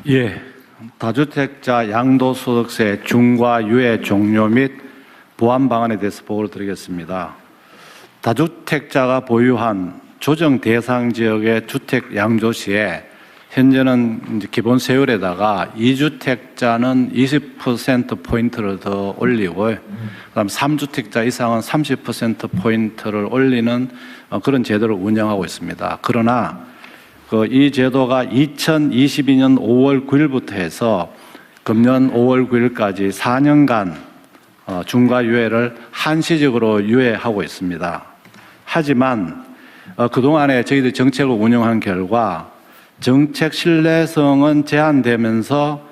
예, 다주택자 양도소득세 중과 유예 종료 및 보완 방안에 대해서 보고를 드리겠습니다. 다주택자가 보유한 조정 대상 지역의 주택 양도 시에 현재는 이제 기본 세율에다가 2주택자는 20%포인트를 더 올리고, 그다음 3주택자 이상은 30%포인트를 올리는 그런 제도를 운영하고 있습니다. 그러나 이 제도가 2022년 5월 9일부터 해서 금년 5월 9일까지 4년간 중과 유예를 한시적으로 유예하고 있습니다. 하지만 그동안에 저희들이 정책을 운영한 결과 정책 신뢰성은 제한되면서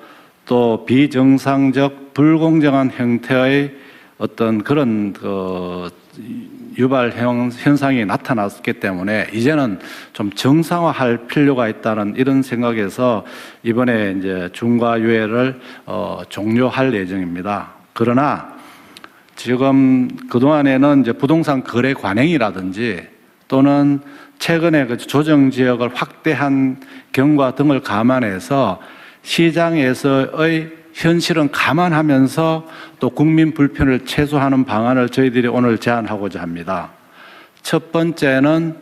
또 비정상적 불공정한 형태의 어떤 그런 유발 현상이 나타났기 때문에 이제는 좀 정상화할 필요가 있다는 이런 생각에서 이번에 이제 중과 유예를 종료할 예정입니다. 그러나 지금 그동안에는 이제 부동산 거래 관행이라든지 또는 최근에 그 조정 지역을 확대한 경과 등을 감안해서 시장에서의 현실은 감안하면서 또 국민 불편을 최소화하는 방안을 저희들이 오늘 제안하고자 합니다. 첫 번째는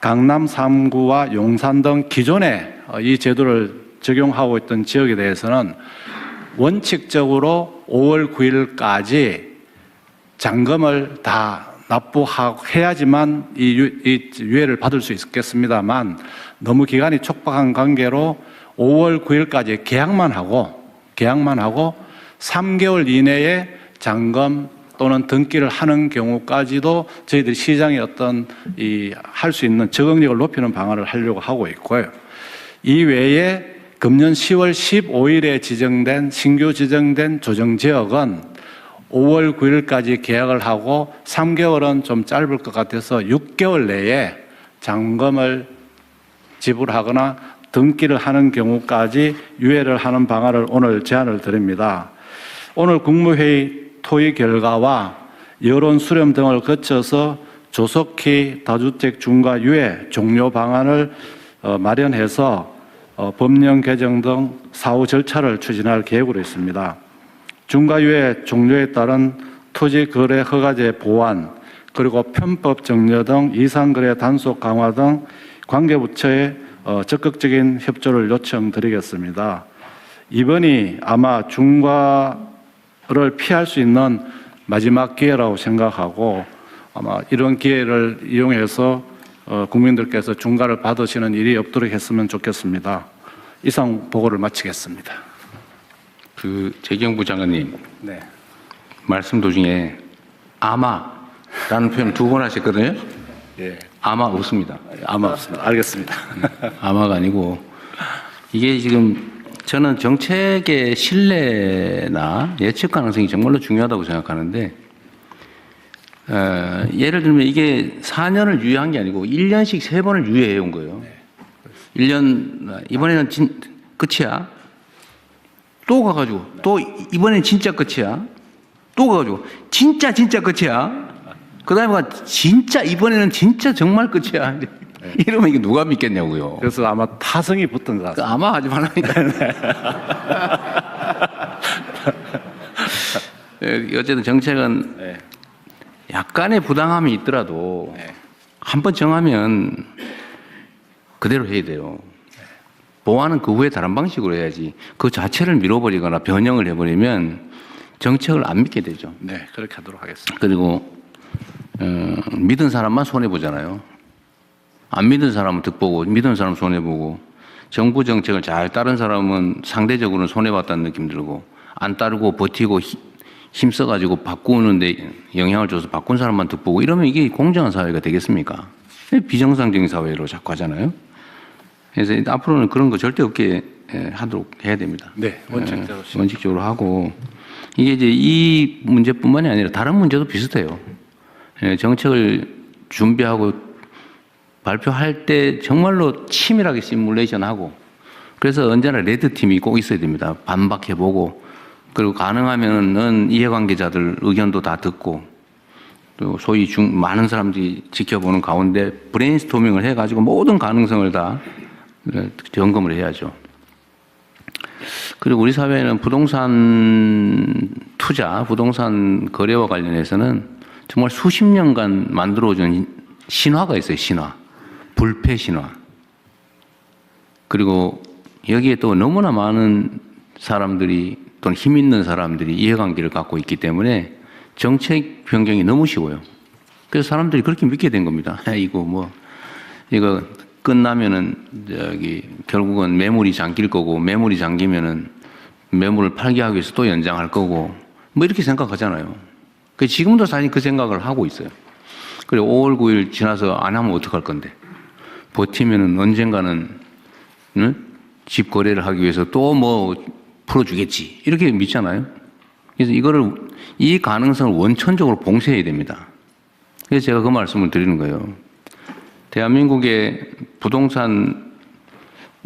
강남 3구와 용산 등 기존에 이 제도를 적용하고 있던 지역에 대해서는 원칙적으로 5월 9일까지 잔금을 다 납부해야지만 이 유예를 받을 수 있겠습니다만 너무 기간이 촉박한 관계로 5월 9일까지 계약만 하고 3개월 이내에 잔금 또는 등기를 하는 경우까지도 저희들이 시장에 어떤 할 수 있는 적응력을 높이는 방안을 하려고 하고 있고요. 이 외에 금년 10월 15일에 신규 지정된 조정 지역은 5월 9일까지 계약을 하고 3개월은 좀 짧을 것 같아서 6개월 내에 잔금을 지불하거나 등기를 하는 경우까지 유예를 하는 방안을 오늘 제안을 드립니다. 오늘 국무회의 토의 결과와 여론 수렴 등을 거쳐서 조속히 다주택 중과 유예 종료 방안을 마련해서 법령 개정 등 사후 절차를 추진할 계획으로 있습니다. 중과 유예 종료에 따른 토지 거래 허가제 보완, 그리고 편법 정려 등 이상거래 단속 강화 등 관계부처의 적극적인 협조를 요청드리겠습니다. 이번이 아마 중과를 피할 수 있는 마지막 기회라고 생각하고 아마 이런 기회를 이용해서 국민들께서 중과를 받으시는 일이 없도록 했으면 좋겠습니다. 이상 보고를 마치겠습니다. 재경부 장관님, 네. 말씀 도중에 아마라는 표현 2번 하셨거든요. 예. 아마 없습니다. 아마 없습니다. 알겠습니다. 아마가 아니고 이게 지금 저는 정책의 신뢰나 예측 가능성이 정말로 중요하다고 생각하는데 예를 들면 이게 4년을 유예한 게 아니고 1년씩 3번을 유예해 온 거예요. 1년 이번에는 끝이야. 또 가가지고 또 이번엔 진짜 끝이야. 또 가가지고 진짜 끝이야. 그다음에 진짜 이번에는 진짜 정말 끝이야. 네. 이러면 이게 누가 믿겠냐고요. 그래서 아마 타성이 붙은 것 같습니다. 아마 하지 말라니까. 어쨌든 정책은 약간의 부당함이 있더라도 한번 정하면 그대로 해야 돼요. 보완은 그 후에 다른 방식으로 해야지 그 자체를 밀어버리거나 변형을 해버리면 정책을 안 믿게 되죠. 네, 그렇게 하도록 하겠습니다. 그리고 믿은 사람만 손해보잖아요. 안 믿은 사람은 득보고 믿은 사람은 손해보고 정부 정책을 잘 따른 사람은 상대적으로는 손해봤다는 느낌 들고 안 따르고 버티고 힘써가지고 바꾸는데 영향을 줘서 바꾼 사람만 득보고 이러면 이게 공정한 사회가 되겠습니까? 비정상적인 사회로 자꾸 하잖아요. 그래서 앞으로는 그런 거 절대 없게 하도록 해야 됩니다. 네, 원칙적으로 하고 이게 이제 이 문제뿐만이 아니라 다른 문제도 비슷해요. 정책을 준비하고 발표할 때 정말로 치밀하게 시뮬레이션하고 그래서 언제나 레드팀이 꼭 있어야 됩니다. 반박해보고 그리고 가능하면은 이해관계자들 의견도 다 듣고 또 소위 많은 사람들이 지켜보는 가운데 브레인스토밍을 해가지고 모든 가능성을 다 점검을 해야죠. 그리고 우리 사회는 부동산 투자, 부동산 거래와 관련해서는 정말 수십 년간 만들어준 신화가 있어요, 신화. 불패 신화. 그리고 여기에 또 너무나 많은 사람들이 또는 힘 있는 사람들이 이해관계를 갖고 있기 때문에 정책 변경이 너무 쉬워요. 그래서 사람들이 그렇게 믿게 된 겁니다. 이거 끝나면은 결국은 매물이 잠길 거고, 매물이 잠기면은 매물을 팔게 하기 위해서 또 연장할 거고, 뭐 이렇게 생각하잖아요. 지금도 사실 그 생각을 하고 있어요. 그리고 5월 9일 지나서 안 하면 어떡할 건데. 버티면은 언젠가는, 응? 집 거래를 하기 위해서 또 뭐 풀어주겠지. 이렇게 믿잖아요. 그래서 이 가능성을 원천적으로 봉쇄해야 됩니다. 그래서 제가 그 말씀을 드리는 거예요. 대한민국의 부동산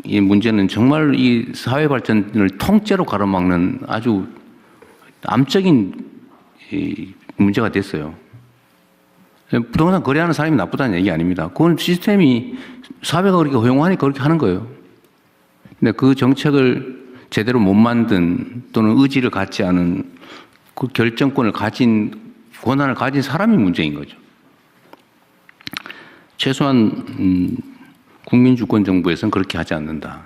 이 문제는 정말 이 사회 발전을 통째로 가로막는 아주 암적인 문제가 됐어요. 부동산 거래하는 사람이 나쁘다는 얘기 아닙니다. 그건 시스템이 사회가 그렇게 허용하니까 그렇게 하는 거예요. 근데 그 정책을 제대로 못 만든 또는 의지를 갖지 않은 그 결정권을 권한을 가진 사람이 문제인 거죠. 최소한 국민주권정부에서는 그렇게 하지 않는다.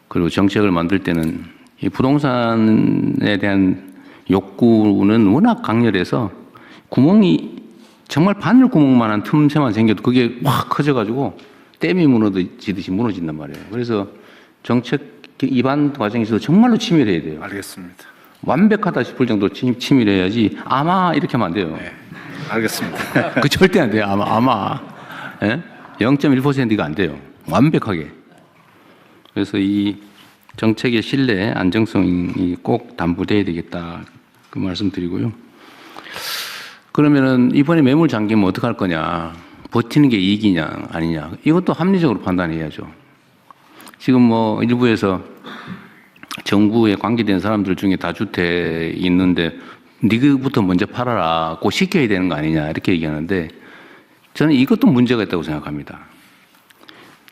그리고 정책을 만들 때는 이 부동산에 대한 욕구는 워낙 강렬해서 구멍이 정말 바늘 구멍만한 틈새만 생겨도 그게 확 커져가지고 댐이 무너지듯이 무너진단 말이에요. 그래서 정책 입안 과정에서도 정말로 치밀해야 돼요. 알겠습니다. 완벽하다 싶을 정도로 치밀해야지 아마 이렇게 하면 안 돼요. 네, 알겠습니다. 그 절대 안 돼요. 아마. 예? 0.1%가 안 돼요. 완벽하게. 그래서 이 정책의 신뢰, 안정성이 꼭 담보돼야 되겠다. 그 말씀 드리고요. 그러면은 이번에 매물 잠기면 어떡할 거냐. 버티는 게 이익이냐, 아니냐. 이것도 합리적으로 판단해야죠. 지금 뭐 일부에서 정부에 관계된 사람들 중에 다주택 있는데 니그부터 먼저 팔아라. 꼭 시켜야 되는 거 아니냐. 이렇게 얘기하는데 저는 이것도 문제가 있다고 생각합니다.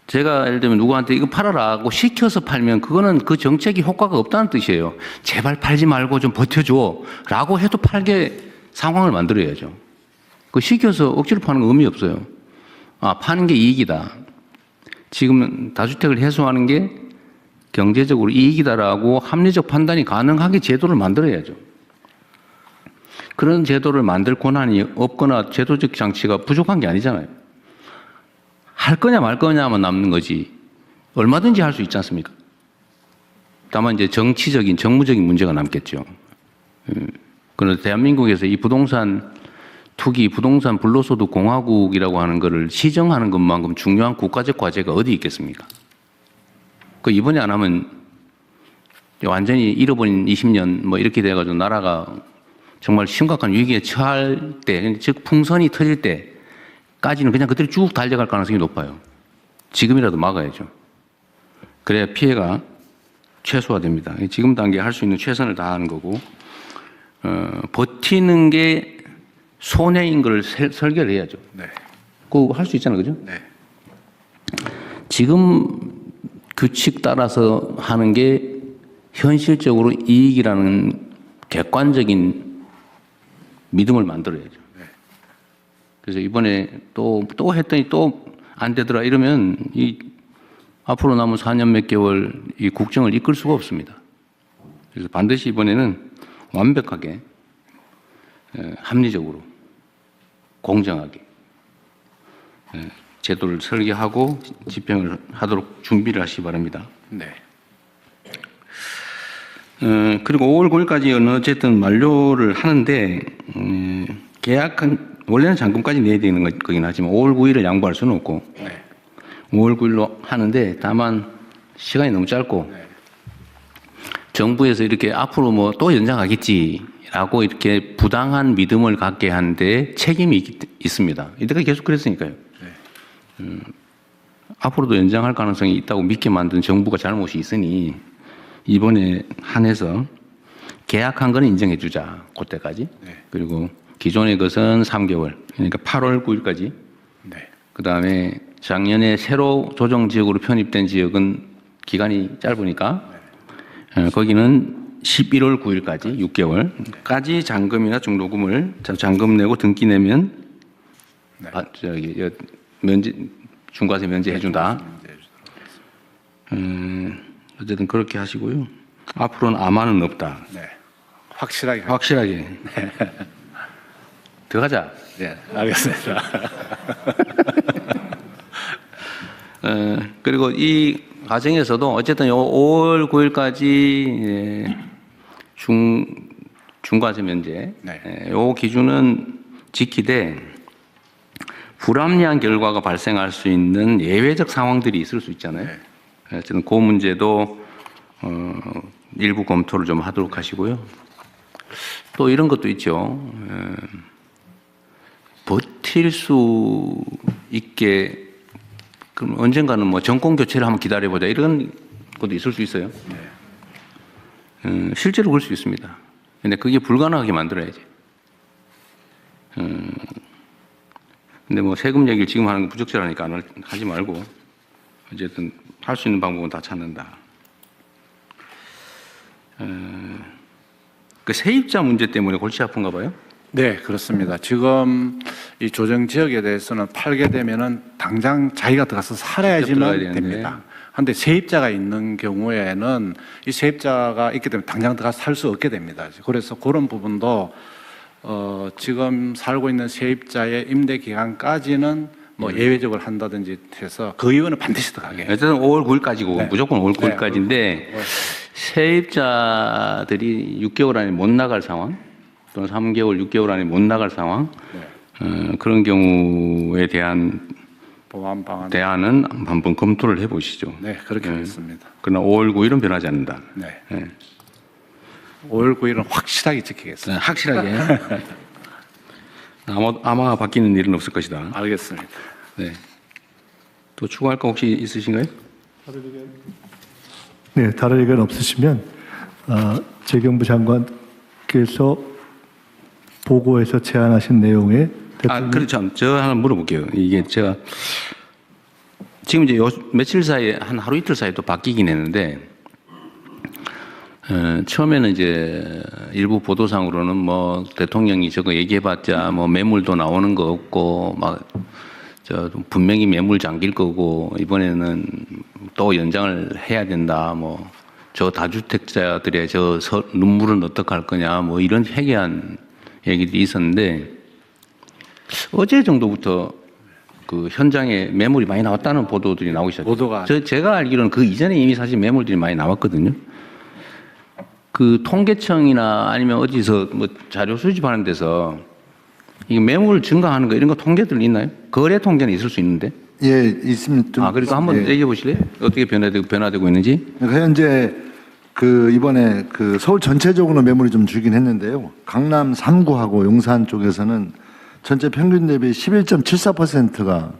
제가 예를 들면 누구한테 이거 팔아라고 시켜서 팔면 그거는 그 정책이 효과가 없다는 뜻이에요. 제발 팔지 말고 좀 버텨줘 라고 해도 팔게 상황을 만들어야죠. 그 시켜서 억지로 파는 건 의미 없어요. 파는 게 이익이다. 지금 다주택을 해소하는 게 경제적으로 이익이다라고 합리적 판단이 가능하게 제도를 만들어야죠. 그런 제도를 만들 권한이 없거나 제도적 장치가 부족한 게 아니잖아요. 할 거냐 말 거냐만 남는 거지 얼마든지 할 수 있지 않습니까? 다만 이제 정무적인 문제가 남겠죠. 그런데 대한민국에서 이 부동산 투기, 부동산 불로소득 공화국이라고 하는 것을 시정하는 것만큼 중요한 국가적 과제가 어디 있겠습니까? 그 이번에 안 하면 완전히 잃어버린 20년 뭐 이렇게 돼가지고 나라가 정말 심각한 위기에 처할 때, 즉 풍선이 터질 때까지는 그냥 그대로 쭉 달려갈 가능성이 높아요. 지금이라도 막아야죠. 그래야 피해가 최소화됩니다. 지금 단계에 할 수 있는 최선을 다하는 거고, 버티는 게 손해인 걸 설계를 해야죠. 네. 그거 할 수 있잖아요. 그죠? 네. 지금 규칙 따라서 하는 게 현실적으로 이익이라는 객관적인 믿음을 만들어야죠. 네. 그래서 이번에 또 했더니 또 안 되더라 이러면 앞으로 남은 4년 몇 개월 이 국정을 이끌 수가 없습니다. 그래서 반드시 이번에는 완벽하게 합리적으로 공정하게 제도를 설계하고 집행을 하도록 준비를 하시기 바랍니다. 네. 그리고 5월 9일까지는 어쨌든 만료를 하는데 원래는 잔금까지 내야 되는 거긴 하지만 5월 9일을 양보할 수는 없고 네. 5월 9일로 하는데 다만 시간이 너무 짧고 네. 정부에서 이렇게 앞으로 뭐 또 연장하겠지라고 이렇게 부당한 믿음을 갖게 하는데 책임이 있습니다. 이때까지 계속 그랬으니까요. 네. 앞으로도 연장할 가능성이 있다고 믿게 만든 정부가 잘못이 있으니 이번에 한해서 계약한 거는 인정해 주자. 그때까지. 네. 그리고 기존의 것은 3개월. 그러니까 8월 9일까지. 네. 그다음에 작년에 새로 조정 지역으로 편입된 지역은 기간이 짧으니까 거기는 11월 9일까지 6개월까지 잔금이나 중도금을 잔금 내고 등기 내면 면제 중과세 면제해 준다. 어쨌든 그렇게 하시고요. 앞으로는 아마는 없다. 네. 확실하게. 확실하게. 들어가자. 네, 알겠습니다. 그리고 이 과정에서도 어쨌든 요 5월 9일까지 중과세 면제 네. 요 기준은 지키되 불합리한 결과가 발생할 수 있는 예외적 상황들이 있을 수 있잖아요. 네. 어쨌든 그 문제도 일부 검토를 좀 하도록 하시고요. 또 이런 것도 있죠. 버틸 수 있게 그럼 언젠가는 뭐 정권 교체를 한번 기다려보자 이런 것도 있을 수 있어요. 실제로 그럴 수 있습니다. 근데 그게 불가능하게 만들어야지. 근데 뭐 세금 얘기를 지금 하는 건 부적절하니까 하지 말고 어쨌든 할 수 있는 방법은 다 찾는다. 그 세입자 문제 때문에 골치 아픈가 봐요. 네, 그렇습니다. 지금 이 조정 지역에 대해서는 팔게 되면은 당장 자기가 들어가서 들어가야 살아야지만 되는데. 됩니다. 그런데 세입자가 있는 경우에는 이 세입자가 있게 되면 당장 들어가서 살 수 없게 됩니다. 그래서 그런 부분도 지금 살고 있는 세입자의 임대 기간까지는 뭐 예외적으로 한다든지 해서 그 이유는 반드시 들어가게. 어쨌든 5월 9일까지고 네. 무조건 5월 네, 9일까지인데 세입자들이 6개월 안에 못 나갈 상황 또는 3개월, 6개월 안에 못 나갈 상황 그런 경우에 대한 보완 방안. 대안은 한번 검토를 해보시죠. 네, 그렇게 하겠습니다. 그러나 5월 9일은 변하지 않는다. 네. 네. 5월 9일은 확실하게 지키겠습니다. 확실하게. 아마 바뀌는 일은 없을 것이다. 알겠습니다. 네. 또 추가할 거 혹시 있으신가요? 네, 다른 의견 없으시면 재경부 장관께서 보고에서 제안하신 내용에 그렇죠. 저 하나 물어볼게요. 이게 제가 지금 이제 며칠 사이에 한 하루 이틀 사이에 또 바뀌긴 했는데 처음에는 이제 일부 보도상으로는 뭐 대통령이 저거 얘기해봤자 뭐 매물도 나오는 거 없고 막 저 분명히 매물 잠길 거고 이번에는 또 연장을 해야 된다 뭐 저 다주택자들의 저 눈물은 어떡할 거냐 뭐 이런 해괴한 얘기들이 있었는데 어제 정도부터 그 현장에 매물이 많이 나왔다는 보도들이 나오기 시작했어요. 보도가 제가 알기로는 그 이전에 이미 사실 매물들이 많이 나왔거든요. 그 통계청이나 아니면 어디서 뭐 자료 수집하는 데서 이 매물 증가하는 거 이런 거 통계들 있나요? 거래 통계는 있을 수 있는데. 예, 있습니다. 그러니까 한번 예. 얘기해 보실래요? 어떻게 변화되고 있는지? 그러니까 현재 그 이번에 그 서울 전체적으로 매물이 좀 줄긴 했는데요. 강남 3구하고 용산 쪽에서는 전체 평균 대비 11.74%가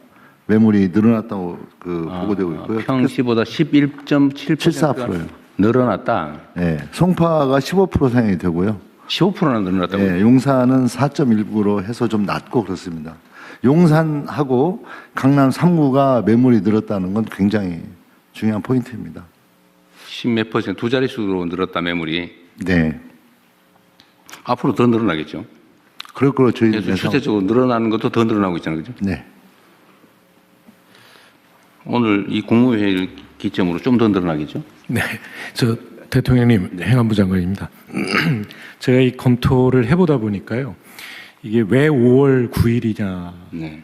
매물이 늘어났다고 보고되고 있고요. 평시보다 11.74%가 74%예요. 늘어났다. 예, 송파가 15% 상향이 되고요. 15%나 늘어났다고. 예, 용산은 4.19% 해서 좀 낮고 그렇습니다. 용산하고 강남 3구가 매물이 늘었다는 건 굉장히 중요한 포인트입니다. 10몇 퍼센트 두 자릿수로 늘었다 매물이. 네. 앞으로 더 늘어나겠죠. 그럴 거로 그래서 저희들에서 추세적으로 늘어나는 것도 더 늘어나고 있잖아요. 그죠? 네. 오늘 이 국무회의를 기점으로 좀 더 늘어나겠죠. 네, 저 대통령님 행안부 장관입니다. 제가 이 검토를 해보다 보니까요, 이게 왜 5월 9일이냐? 네.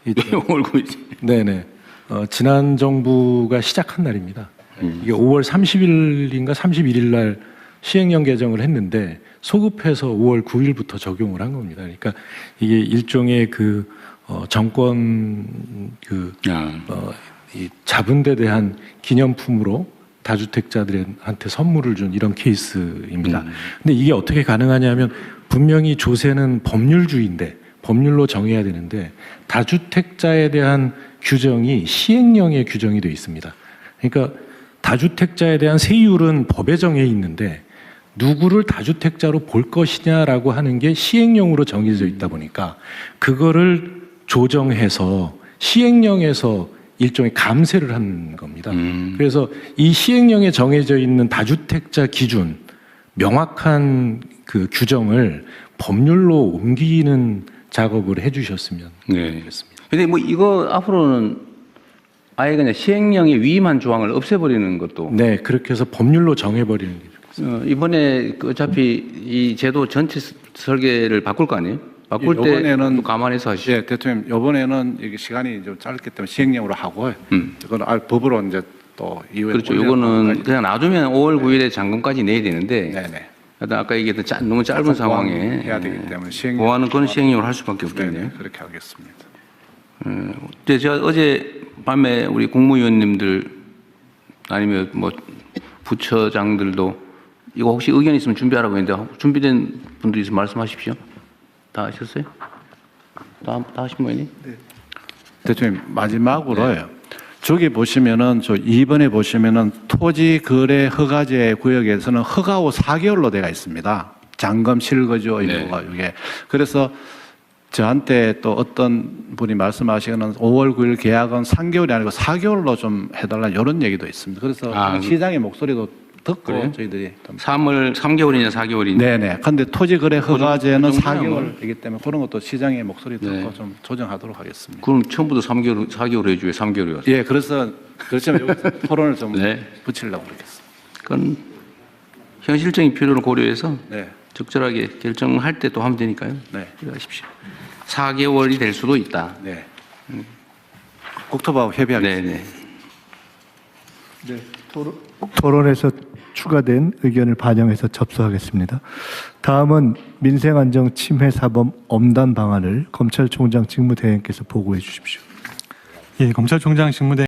왜 5월 9일? 네네. 지난 정부가 시작한 날입니다. 이게 5월 30일인가 31일 날 시행령 개정을 했는데 소급해서 5월 9일부터 적용을 한 겁니다. 그러니까 이게 일종의 정권 이 잡은 데 대한 기념품으로 다주택자들한테 선물을 준 이런 케이스입니다. 근데 이게 어떻게 가능하냐면 분명히 조세는 법률주의인데 법률로 정해야 되는데 다주택자에 대한 규정이 시행령에 규정이 되어 있습니다. 그러니까 다주택자에 대한 세율은 법에 정해 있는데 누구를 다주택자로 볼 것이냐라고 하는 게 시행령으로 정해져 있다 보니까 그거를 조정해서 시행령에서 일종의 감세를 한 겁니다. 그래서 이 시행령에 정해져 있는 다주택자 기준 명확한 그 규정을 법률로 옮기는 작업을 해주셨으면 네. 좋겠습니다. 근데 뭐 이거 앞으로는 아예 그냥 시행령에 위임한 조항을 없애버리는 것도 네, 그렇게 해서 법률로 정해버리는 게 좋겠습니다. 이번에 그 어차피 이 제도 전체 설계를 바꿀 거 아니에요? 바꿀 때 이번에는 또 감안해서 하시죠. 예, 대통령 이번에는 이게 시간이 좀 짧기 때문에 시행령으로 하고 이건 법으로 이제 또 이후에 그렇죠. 올려서 이거는 그냥 놔두면 5월 9일에 잔금까지 내야 되는데 네네. 하여튼 아까 얘기했던 너무 짧은 상황에 해야 되기 때문에 시행령 보완은 그건 시행령으로 할 수밖에 없겠네요. 네네, 그렇게 하겠습니다. 근데 제가 어제 밤에 우리 국무위원님들 아니면 뭐 부처장들도 이거 혹시 의견 있으면 준비하라고 했는데 준비된 분들 있으면 말씀하십시오. 다 하셨어요? 다 하신 모양이니? 대통령 마지막으로요. 저기 보시면은 저 2번에 보시면은 토지 거래 허가제 구역에서는 허가 후 4개월로 되어 있습니다. 잔금 실거주 의무가 이게 그래서 저한테 또 어떤 분이 말씀하시기는 5월 9일 계약은 3개월이 아니고 4개월로 좀 해달라 이런 얘기도 있습니다. 그래서 시장의 목소리도 듣고 그래요? 저희들이 좀 3개월이냐 4개월이냐. 네네. 근데 토지 거래 허가제는 그 정도면 4개월이기 때문에 그런 것도 시장의 목소리 듣고 네. 좀 조정하도록 하겠습니다. 그럼 처음부터 4개월 해줘요. 3개월이었어요. 예, 그래서 그렇지만 여기서 토론을 좀 네. 붙이려고 그러겠습니다. 그건 현실적인 필요를 고려해서 네, 적절하게 결정할 때 또 하면 되니까요. 네, 하십시오. 4개월이 될 수도 있다. 네. 국토부하고 협의하겠습니다. 네네. 네, 토론에서 추가된 의견을 반영해서 접수하겠습니다. 다음은 민생안정 침해 사범 엄단 방안을 검찰총장 직무대행께서 보고해 주십시오. 예, 검찰총장 직무대